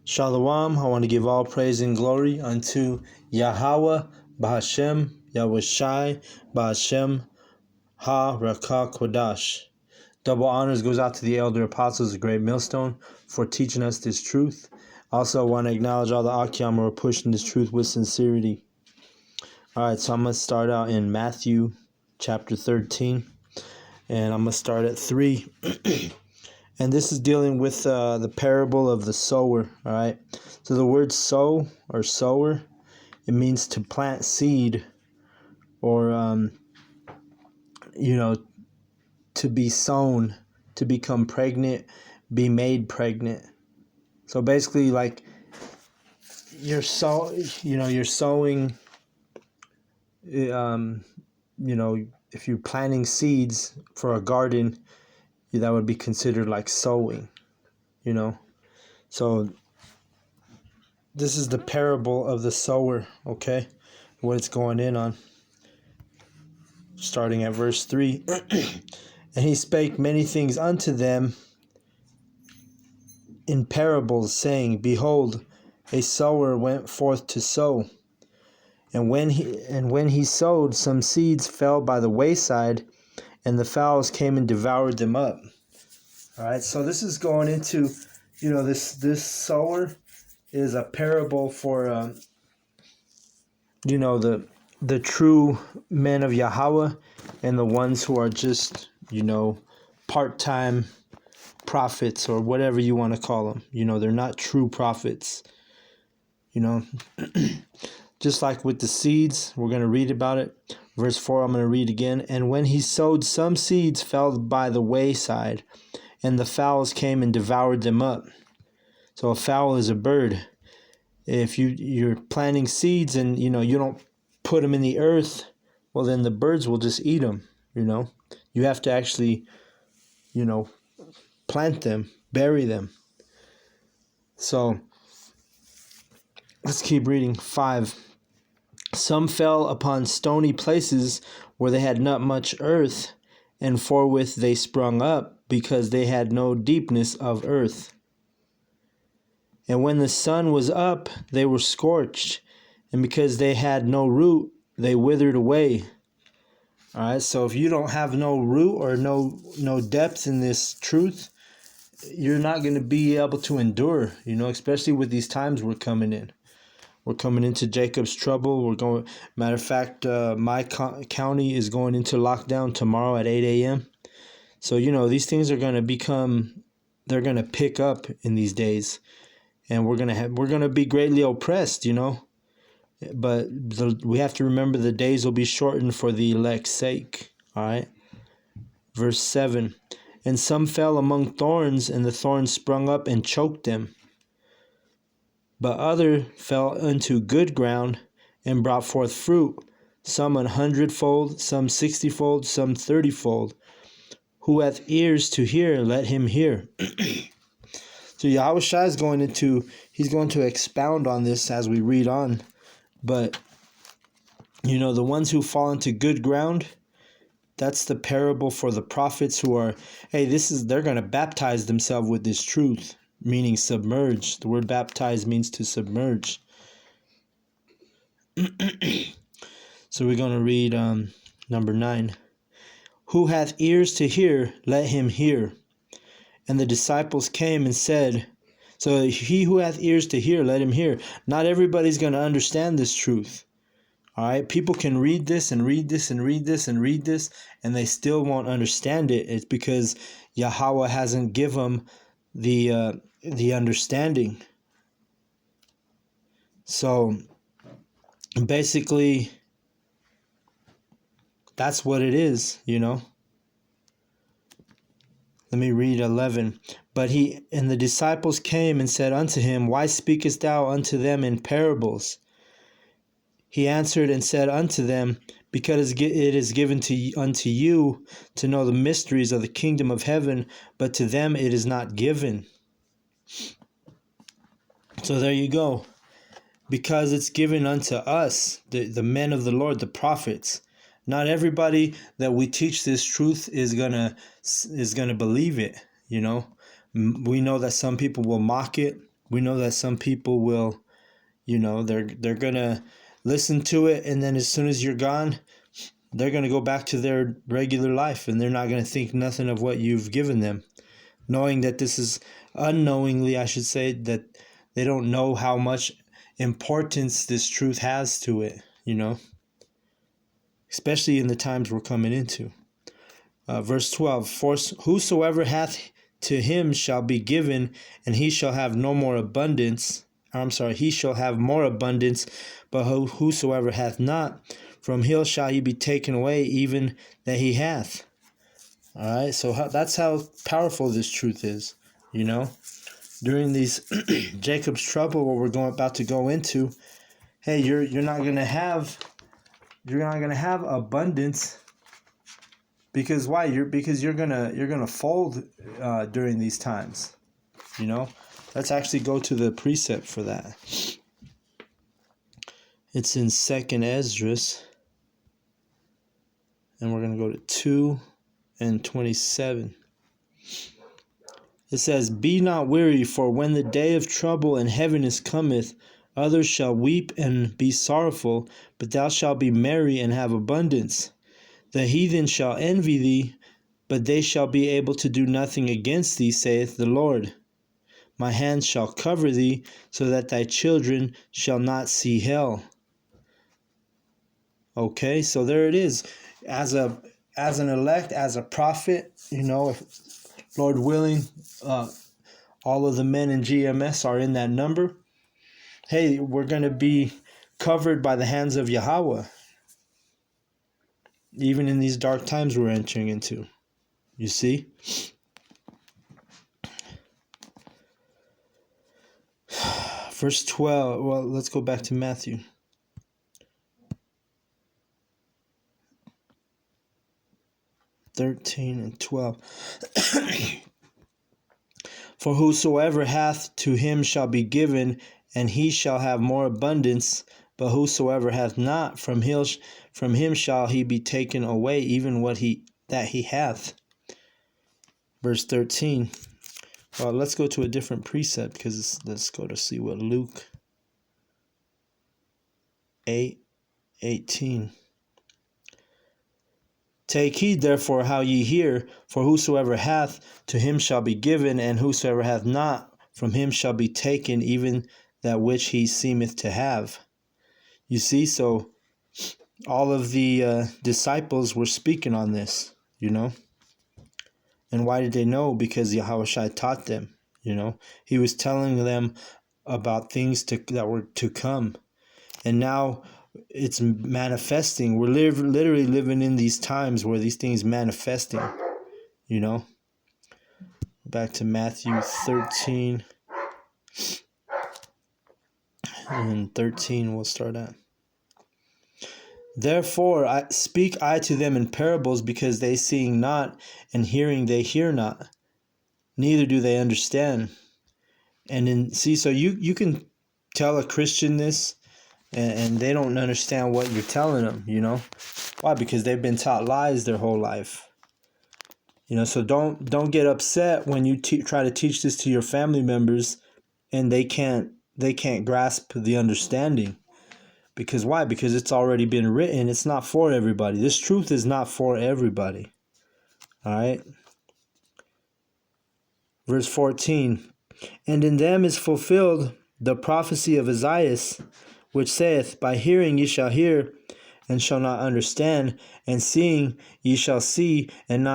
Shalom, I want to give all praise and glory unto Yahweh, Bahashem, Yahushai, Bahashem, Ha-Rakah Kodash. Double honors goes out to the elder apostles of Great Millstone for teaching us this truth. Also, I want to acknowledge all the Akyam who are pushing this truth with sincerity. Alright, so I'm going to start out in Matthew chapter 13, and I'm going to start at 3. And this is dealing with the parable of the sower, all right? So the word sow or sower, it means to plant seed or, to be sown, to become pregnant, be made pregnant. So basically, like, you're sowing, if you're planting seeds for a garden, that would be considered like sowing, So this is the parable of the sower, okay? What it's going in on. Starting at verse 3. And he spake many things unto them in parables, saying, Behold, a sower went forth to sow. And when he sowed, some seeds fell by the wayside, and the fowls came and devoured them up. All right, so this is going into, this sower is a parable for, the true men of Yahweh and the ones who are just, part-time prophets or whatever you want to call them. They're not true prophets. Just like with the seeds, we're going to read about it. Verse 4, I'm going to read again. And when he sowed, some seeds fell by the wayside, and the fowls came and devoured them up. So a fowl is a bird. If you're planting seeds and, you don't put them in the earth, well, then the birds will just eat them, You have to actually, plant them, bury them. So let's keep reading. 5. Some fell upon stony places where they had not much earth, and forthwith they sprung up, because they had no deepness of earth. And when the sun was up, they were scorched, and because they had no root, they withered away. All right, so if you don't have no root or no depth in this truth, you're not going to be able to endure, especially with these times we're coming in. We're coming into Jacob's trouble. Matter of fact, my county is going into lockdown tomorrow at 8 a.m. So, these things are going to they're going to pick up in these days. And we're going to be greatly oppressed, But we have to remember the days will be shortened for the elect's sake. All right. Verse 7. And some fell among thorns, and the thorns sprung up and choked them. But other fell into good ground and brought forth fruit, some 100-fold, some 60-fold, some 30-fold. Who hath ears to hear, let him hear. So Yahushua is he's going to expound on this as we read on. But, the ones who fall into good ground, that's the parable for the prophets who are, they're going to baptize themselves with this truth, meaning submerge. The word baptize means to submerge. So we're going to read number 9. Who hath ears to hear, let him hear. And the disciples came and said, so he who hath ears to hear, let him hear. Not everybody's going to understand this truth. All right, people can read this and read this and read this and read this, and they still won't understand it. It's because Yahweh hasn't given them the understanding. So basically, that's what it is, Let me read 11. But and the disciples came and said unto him, Why speakest thou unto them in parables? He answered and said unto them, Because it is given unto you to know the mysteries of the kingdom of heaven, but to them it is not given. So there you go. Because it's given unto us, the men of the Lord, the prophets. Not everybody that we teach this truth is gonna believe it, We know that some people will mock it. We know that some people will, they're gonna listen to it, and then as soon as you're gone, they're gonna go back to their regular life, and they're not gonna think nothing of what you've given them, knowing that this is unknowingly, I should say, that they don't know how much importance this truth has to it, especially in the times we're coming into. Verse 12, for whosoever hath, to him shall be given, and he shall have no more abundance. He shall have more abundance, but whosoever hath not, from him shall he be taken away, even that he hath. All right, so that's how powerful this truth is, During these Jacob's trouble, what we're about to go into, hey, you're not gonna have abundance. Because why? Because you're gonna fold during these times. Let's actually go to the precept for that. It's in 2nd Esdras, and we're gonna go to 2 and 27. It says, "Be not weary, for when the day of trouble and heaviness cometh, others shall weep and be sorrowful, but thou shalt be merry and have abundance. The heathen shall envy thee, but they shall be able to do nothing against thee, saith the Lord. My hand shall cover thee, so that thy children shall not see hell." Okay, so there it is. As an elect, as a prophet, if Lord willing, all of the men in GMS are in that number. Hey, we're going to be covered by the hands of Yahweh, even in these dark times we're entering into. You see? Verse 12. Well, let's go back to Matthew. (13 and 12). For whosoever hath, to him shall be given, and he shall have more abundance. But whosoever hath not, from him shall he be taken away, even that he hath. Verse 13. Well, let's go to a different precept, because let's go to see what Luke 8:18. Take heed therefore how ye hear, for whosoever hath, to him shall be given, and whosoever hath not, from him shall be taken, even that which he seemeth to have. You see, so all of the disciples were speaking on this, And why did they know? Because Yahushua taught them, He was telling them about things that were to come. And now it's manifesting. We're literally living in these times where these things manifesting, Back to Matthew 13. And 13 we'll start at. Therefore I speak to them in parables, because they seeing not, and hearing they hear not, neither do they understand. So you can tell a Christian this, and they don't understand what you're telling them, Why? Because they've been taught lies their whole life. So don't get upset when you try to teach this to your family members, and they can't grasp the understanding. Because why? Because it's already been written. It's not for everybody. This truth is not for everybody. All right. Verse 14. And in them is fulfilled the prophecy of Isaiah, which saith, By hearing ye shall hear, and shall not understand, and seeing ye shall see, and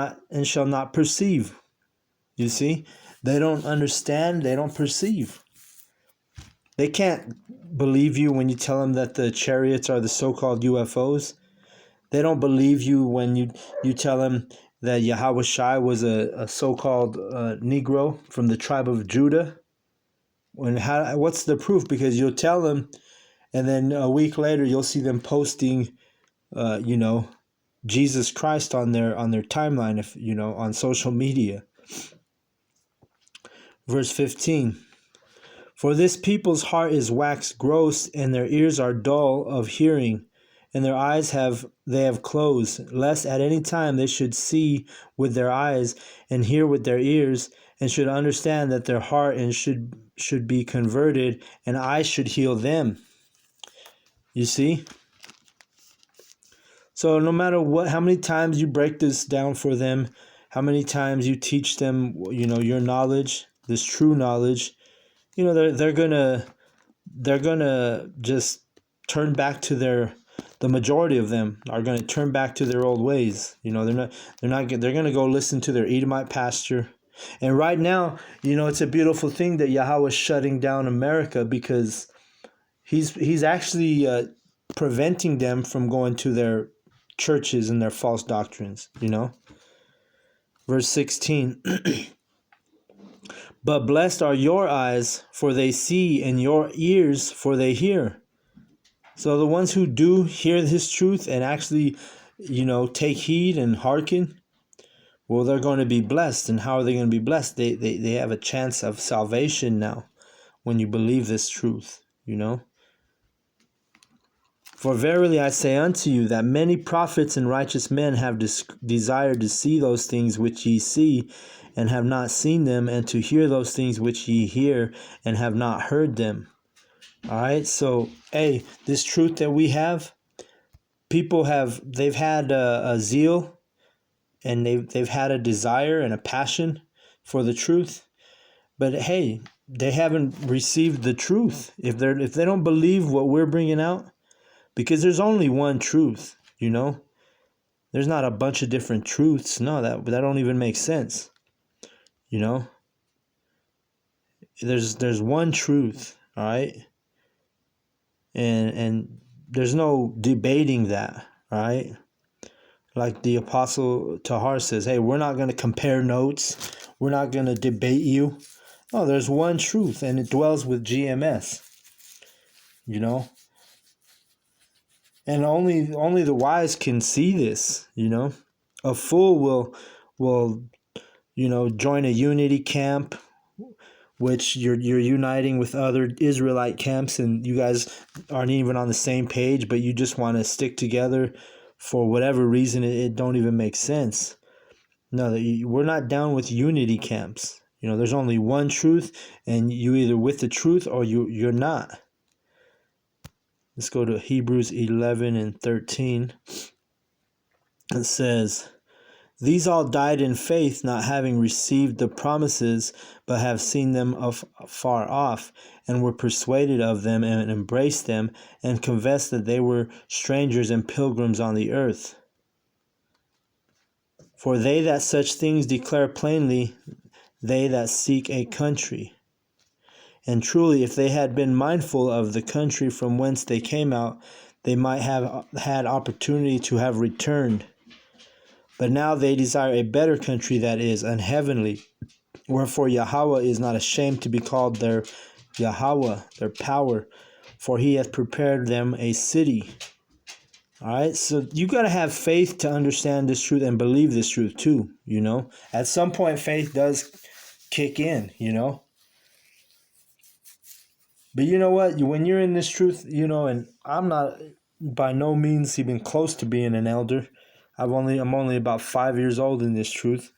shall not perceive. You see? They don't understand, they don't perceive. They can't believe you when you tell them that the chariots are the so-called UFOs. They don't believe you when you tell them that Yahweh Shai was a so-called Negro from the tribe of Judah. What's the proof? Because you'll tell them, and then a week later you'll see them posting, Jesus Christ on their timeline, on social media. Verse 15. For this people's heart is waxed gross, and their ears are dull of hearing, and their eyes have closed, lest at any time they should see with their eyes, and hear with their ears, and should understand that their heart and should be converted, and I should heal them. You see? So no matter how many times you break this down for them, how many times you teach them, your knowledge, this true knowledge, they're gonna just turn back to the majority of them are gonna turn back to their old ways. They're gonna go listen to their Edomite pastor. And right now, it's a beautiful thing that Yahweh is shutting down America, because he's actually preventing them from going to their churches and their false doctrines. Verse 16. But blessed are your eyes, for they see, and your ears, for they hear. So the ones who do hear his truth and actually, take heed and hearken, well, they're going to be blessed. And how are they going to be blessed? They have a chance of salvation now when you believe this truth, For verily I say unto you, that many prophets and righteous men have desired to see those things which ye see, and have not seen them, and to hear those things which ye hear, and have not heard them. All right, so, hey, this truth that we have, they've had a zeal, and they've had a desire and a passion for the truth, but hey, they haven't received the truth. If they don't believe what we're bringing out, because there's only one truth, there's not a bunch of different truths. No, that don't even make sense. There's one truth, all right, and there's no debating that, all right. Like the Apostle Tahar says, hey, we're not going to compare notes. We're not going to debate you. No, there's one truth, and it dwells with GMS. And only the wise can see this. A fool will join a unity camp, which you're uniting with other Israelite camps, and you guys aren't even on the same page, but you just want to stick together for whatever reason. It don't even make sense. No, we're not down with unity camps. There's only one truth, and you either with the truth or you're not. Let's go to Hebrews 11 and 13. It says, these all died in faith, not having received the promises, but have seen them afar off, and were persuaded of them, and embraced them, and confessed that they were strangers and pilgrims on the earth. For they that such things declare plainly, they that seek a country. And truly, if they had been mindful of the country from whence they came out, they might have had opportunity to have returned. But now they desire a better country, that is, an heavenly. Wherefore Yahweh is not ashamed to be called their Yahweh, their power, for he hath prepared them a city. All right, so you got to have faith to understand this truth and believe this truth too, At some point, faith does kick in, But you know what? When you're in this truth, and I'm not by no means even close to being an elder. I'm only about 5 years old in this truth.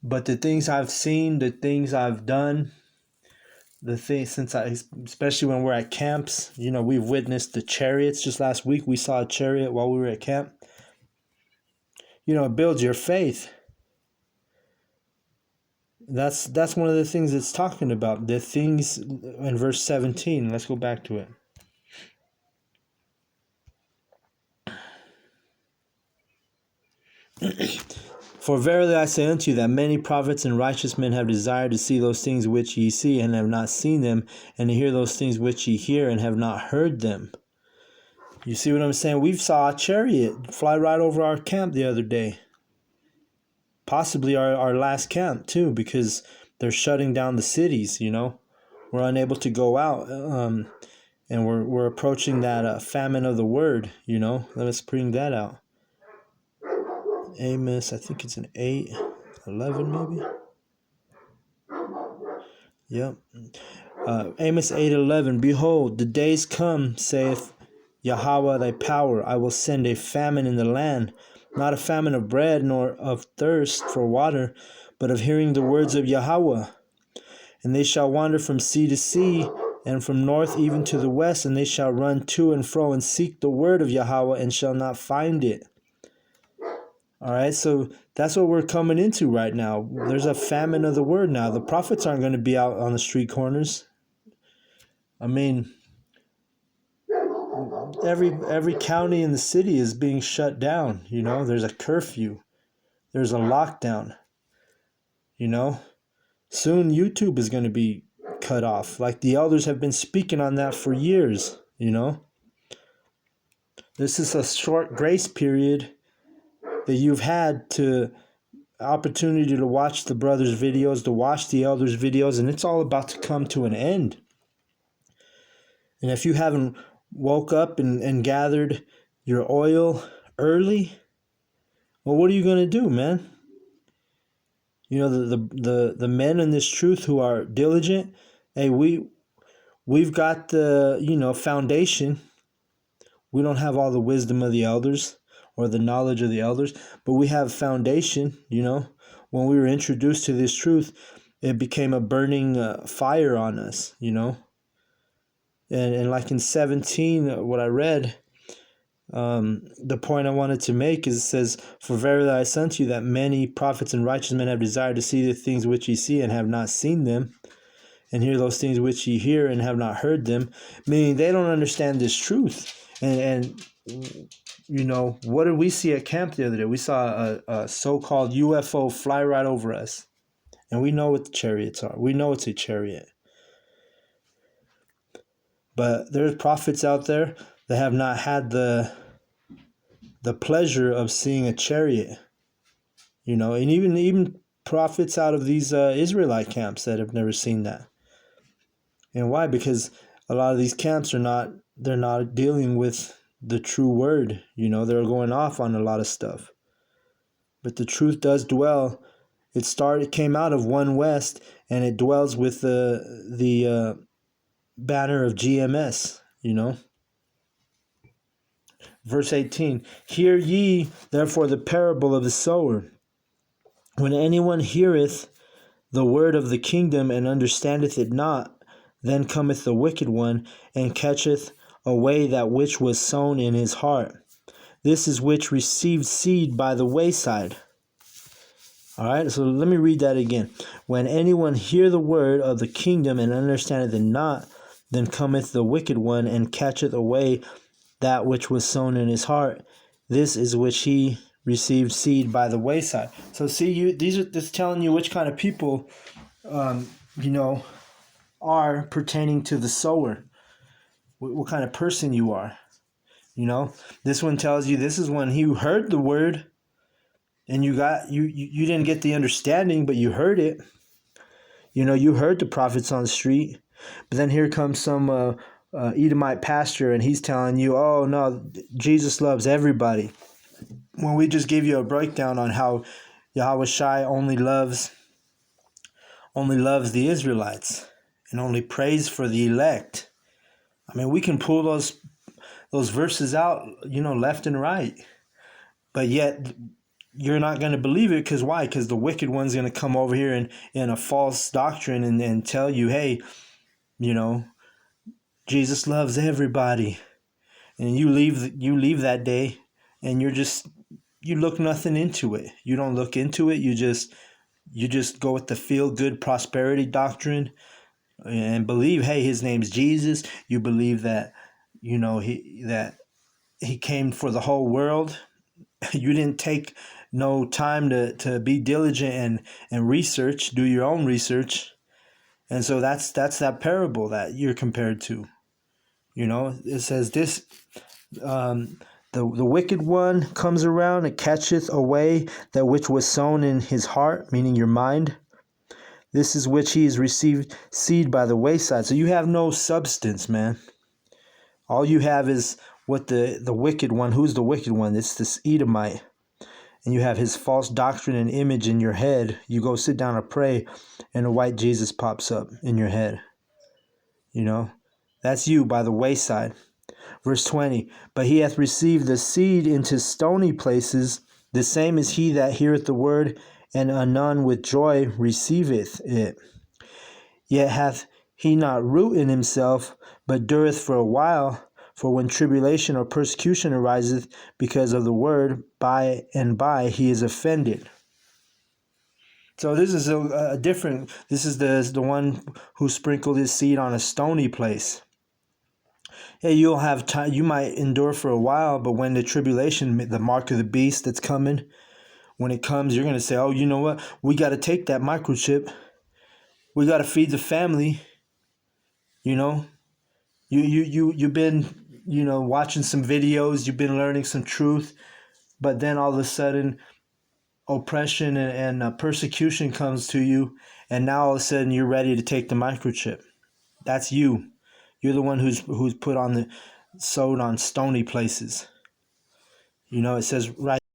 But the things I've seen, the things I've done, especially when we're at camps, we've witnessed the chariots. Just last week we saw a chariot while we were at camp. It builds your faith. That's one of the things it's talking about. The things in verse 17. Let's go back to it. For verily I say unto you, that many prophets and righteous men have desired to see those things which ye see, and have not seen them, and to hear those things which ye hear, and have not heard them. You see what I'm saying? We saw a chariot fly right over our camp the other day. Possibly our last camp too, because they're shutting down the cities, We're unable to go out, and we're approaching that famine of the word, Let's bring that out. Amos, I think it's an 8:11 maybe. Yep. Amos 8:11. Behold, the days come, saith Yahweh thy power. I will send a famine in the land, not a famine of bread, nor of thirst for water, but of hearing the words of Yahweh. And they shall wander from sea to sea, and from north even to the west, and they shall run to and fro and seek the word of Yahweh, and shall not find it. All right, so that's what we're coming into right now. There's a famine of the word now. The prophets aren't going to be out on the street corners. I mean, every county in the city is being shut down. You know, there's a curfew. There's a lockdown. You know, soon YouTube is going to be cut off. Like the elders have been speaking on that for years. You know, this is a short grace period that you've had to opportunity to watch the brothers' videos, to watch the elders' videos, and it's all about to come to an end. And if you haven't woke up and gathered your oil early, well, what are you going to do, man? You know, the men in this truth who are diligent, hey, we've got the, foundation. We don't have all the wisdom of the elders or the knowledge of the elders, but we have foundation. When we were introduced to this truth, it became a burning fire on us, and like in 17, what I read, the point I wanted to make is, it says, "For verily I say unto you that many prophets and righteous men have desired to see the things which ye see and have not seen them, and hear those things which ye hear and have not heard them," meaning they don't understand this truth. And what did we see at camp the other day? We saw a so-called UFO fly right over us. And we know what the chariots are. We know it's a chariot. But there's prophets out there that have not had the pleasure of seeing a chariot. And even prophets out of these Israelite camps that have never seen that. And why? Because a lot of these camps they're not dealing with the true word. They're going off on a lot of stuff. But the truth does dwell. It came out of One West, and it dwells with the banner of GMS. Verse 18, "Hear ye therefore the parable of the sower. When anyone heareth the word of the kingdom and understandeth it not, then cometh the wicked one, and catcheth away that which was sown in his heart. This is which received seed by the wayside." All right, so let me read that again. "When anyone hear the word of the kingdom and understandeth it not, then cometh the wicked one, and catcheth away that which was sown in his heart. This is which he received seed by the wayside." So see, these are just telling you which kind of people, are pertaining to the sower. What kind of person you are. This one tells you this is when you heard the word, and you didn't get the understanding, but you heard it. You heard the prophets on the street, but then here comes some Edomite pastor, and he's telling you, "Oh no, Jesus loves everybody." When we just gave you a breakdown on how Yahweh Shai only loves the Israelites and only prays for the elect. I mean, we can pull those verses out, left and right, but yet you're not going to believe it. Because why? Because the wicked one's going to come over here and in a false doctrine and tell you, hey, Jesus loves everybody, and you leave that day, and you look nothing into it. You don't look into it. You just go with the feel good prosperity doctrine and believe, hey, his name's Jesus. You believe that he came for the whole world. You didn't take no time to be diligent and research, do your own research. And so that's that parable that you're compared to. It says this, the wicked one comes around and catcheth away that which was sown in his heart, meaning your mind. This is which he has received seed by the wayside. So you have no substance, man. All you have is what the wicked one, who's the wicked one? It's this Edomite. And you have his false doctrine and image in your head. You go sit down and pray, and a white Jesus pops up in your head. That's you by the wayside. Verse 20, "But he hath received the seed into stony places. The same is he that heareth the word, and anon with joy receiveth it. Yet hath he not root in himself, but dureth for a while. For when tribulation or persecution ariseth because of the word, by and by he is offended. So this is a different. This is the one who sprinkled his seed on a stony place. Hey, you'll have time. You might endure for a while, but when the tribulation, the mark of the beast that's coming, when it comes, you're gonna say, "Oh, you know what? We got to take that microchip. We got to feed the family." You know, you've been watching some videos. You've been learning some truth, but then all of a sudden, oppression and persecution comes to you, and now all of a sudden you're ready to take the microchip. That's you. You're the one who's put on the sowed on stony places. It says right